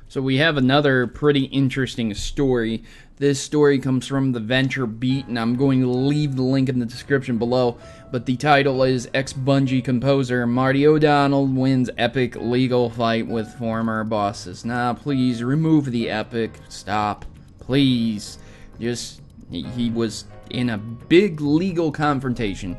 So we have another pretty interesting story. This story comes from the Venture Beat, and I'm going to leave the link in the description below. But the title is Ex-Bungie composer Marty O'Donnell wins epic legal fight with former bosses. Nah, please remove the epic. Stop. Please. Just, he was in a big legal confrontation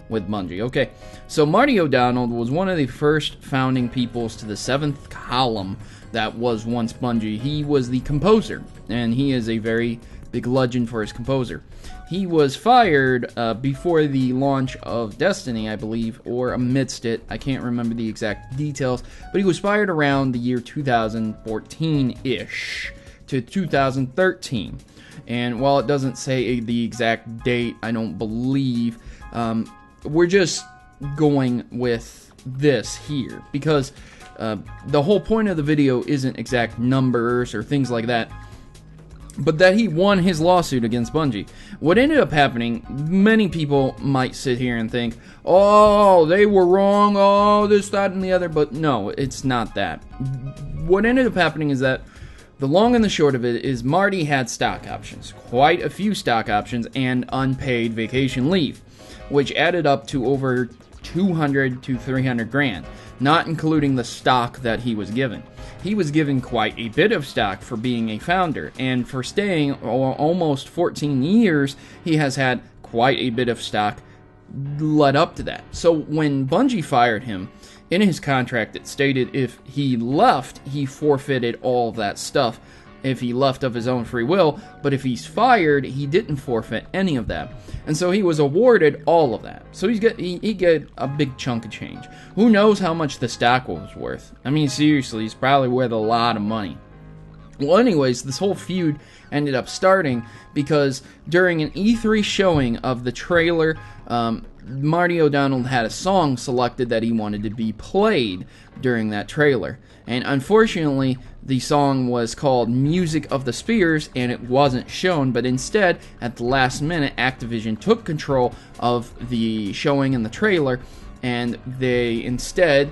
with Bungie. Okay, so Marty O'Donnell was one of the first founding peoples to the 7th column that was once Bungie. He was the composer, and he is a very big legend for his composer. He was fired before the launch of Destiny, I believe, or amidst it. I can't remember the exact details, but he was fired around the year 2014-ish to 2013. And while it doesn't say the exact date, I don't believe, we're just going with this here, because the whole point of the video isn't exact numbers or things like that, but that he won his lawsuit against Bungie. What ended up happening, many people might sit here and think, oh, they were wrong, oh, this, that, and the other, but no, it's not that. What ended up happening is that the long and the short of it is Marty had stock options, quite a few stock options, and unpaid vacation leave, which added up to over 200 to 300 grand, not including the stock that he was given. He was given quite a bit of stock for being a founder, and for staying almost 14 years, he has had quite a bit of stock led up to that. So when Bungie fired him, in his contract it stated if he left, he forfeited all of that stuff if he left of his own free will, but if he's fired, he didn't forfeit any of that. And so he was awarded all of that. So he get a big chunk of change. Who knows how much the stock was worth? I mean, seriously, he's probably worth a lot of money. Well, anyways, this whole feud ended up starting because during an E3 showing of the trailer, Marty O'Donnell had a song selected that he wanted to be played during that trailer. And unfortunately, the song was called Music of the Spears, and it wasn't shown, but instead, at the last minute, Activision took control of the showing and the trailer, and they instead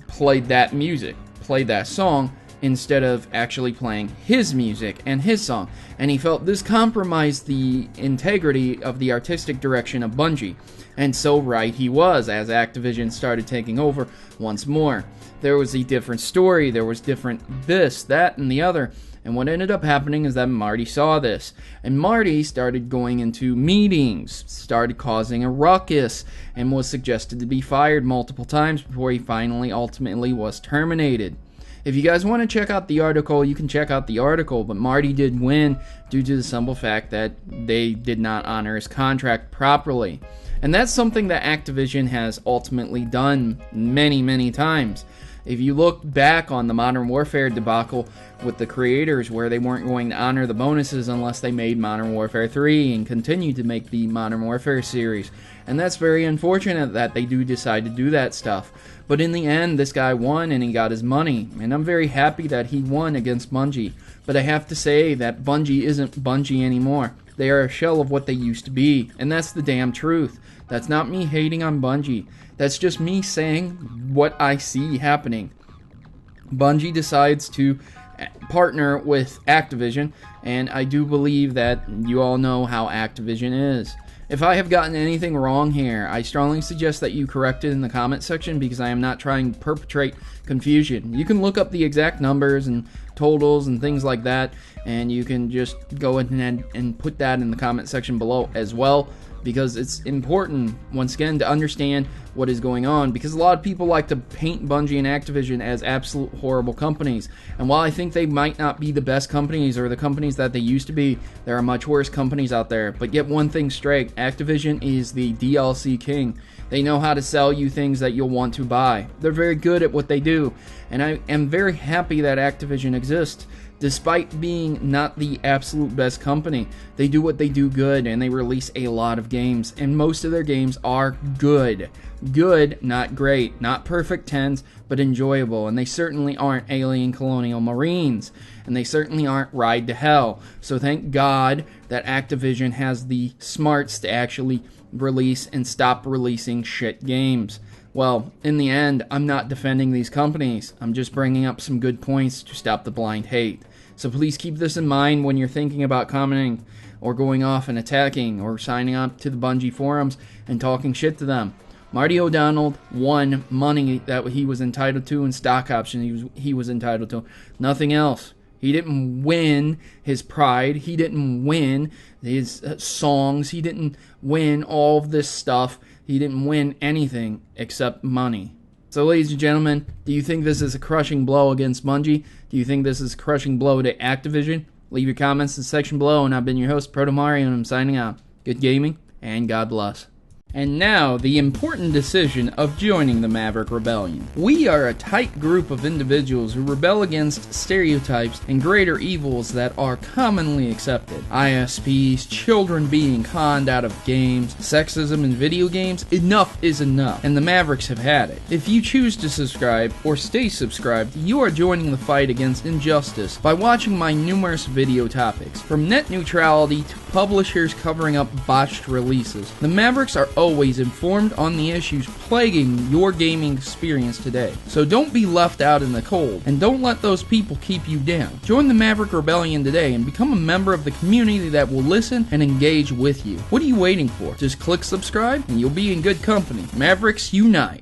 played that music, played that song, instead of actually playing his music and his song. And he felt this compromised the integrity of the artistic direction of Bungie. And so right he was, as Activision started taking over once more. There was a different story, there was different this, that, and the other. And what ended up happening is that Marty saw this. And Marty started going into meetings, started causing a ruckus, and was suggested to be fired multiple times before he finally ultimately was terminated. If you guys want to check out the article, you can check out the article, but Marty did win due to the simple fact that they did not honor his contract properly. And that's something that Activision has ultimately done many, many times. If you look back on the Modern Warfare debacle with the creators where they weren't going to honor the bonuses unless they made Modern Warfare 3 and continued to make the Modern Warfare series. And that's very unfortunate that they do decide to do that stuff. But in the end, this guy won and he got his money. And I'm very happy that he won against Bungie. But I have to say that Bungie isn't Bungie anymore. They are a shell of what they used to be. And that's the damn truth. That's not me hating on Bungie. That's just me saying what I see happening. Bungie decides to partner with Activision, and I do believe that you all know how Activision is. If I have gotten anything wrong here, I strongly suggest that you correct it in the comment section because I am not trying to perpetrate confusion. You can look up the exact numbers and totals and things like that, and you can just go ahead and put that in the comment section below as well, because it's important, once again, to understand what is going on, because a lot of people like to paint Bungie and Activision as absolute horrible companies. And while I think they might not be the best companies or the companies that they used to be, there are much worse companies out there. But get one thing straight, Activision is the DLC king. They know how to sell you things that you'll want to buy. They're very good at what they do, and I am very happy that Activision exists. Despite being not the absolute best company, they do what they do good, and they release a lot of games, and most of their games are good. Good, not great, not perfect 10s, but enjoyable, and they certainly aren't Alien Colonial Marines, and they certainly aren't Ride to Hell. So thank God that Activision has the smarts to actually release and stop releasing shit games. Well, in the end, I'm not defending these companies. I'm just bringing up some good points to stop the blind hate. So please keep this in mind when you're thinking about commenting or going off and attacking or signing up to the Bungie forums and talking shit to them. Marty O'Donnell won money that he was entitled to and stock options he was entitled to. Nothing else. He didn't win his pride. He didn't win his songs. He didn't win all of this stuff. He didn't win anything except money. So, ladies and gentlemen, do you think this is a crushing blow against Bungie? Do you think this is a crushing blow to Activision? Leave your comments in the section below, and I've been your host, Protomario, and I'm signing out. Good gaming, and God bless. And now, the important decision of joining the Maverick Rebellion. We are a tight group of individuals who rebel against stereotypes and greater evils that are commonly accepted. ISPs, children being conned out of games, sexism in video games, enough is enough, and the Mavericks have had it. If you choose to subscribe, or stay subscribed, you are joining the fight against injustice by watching my numerous video topics, from net neutrality to publishers covering up botched releases. The Mavericks are always informed on the issues plaguing your gaming experience today. So don't be left out in the cold, and don't let those people keep you down. Join the Maverick Rebellion today and become a member of the community that will listen and engage with you. What are you waiting for? Just click subscribe and you'll be in good company. Mavericks unite!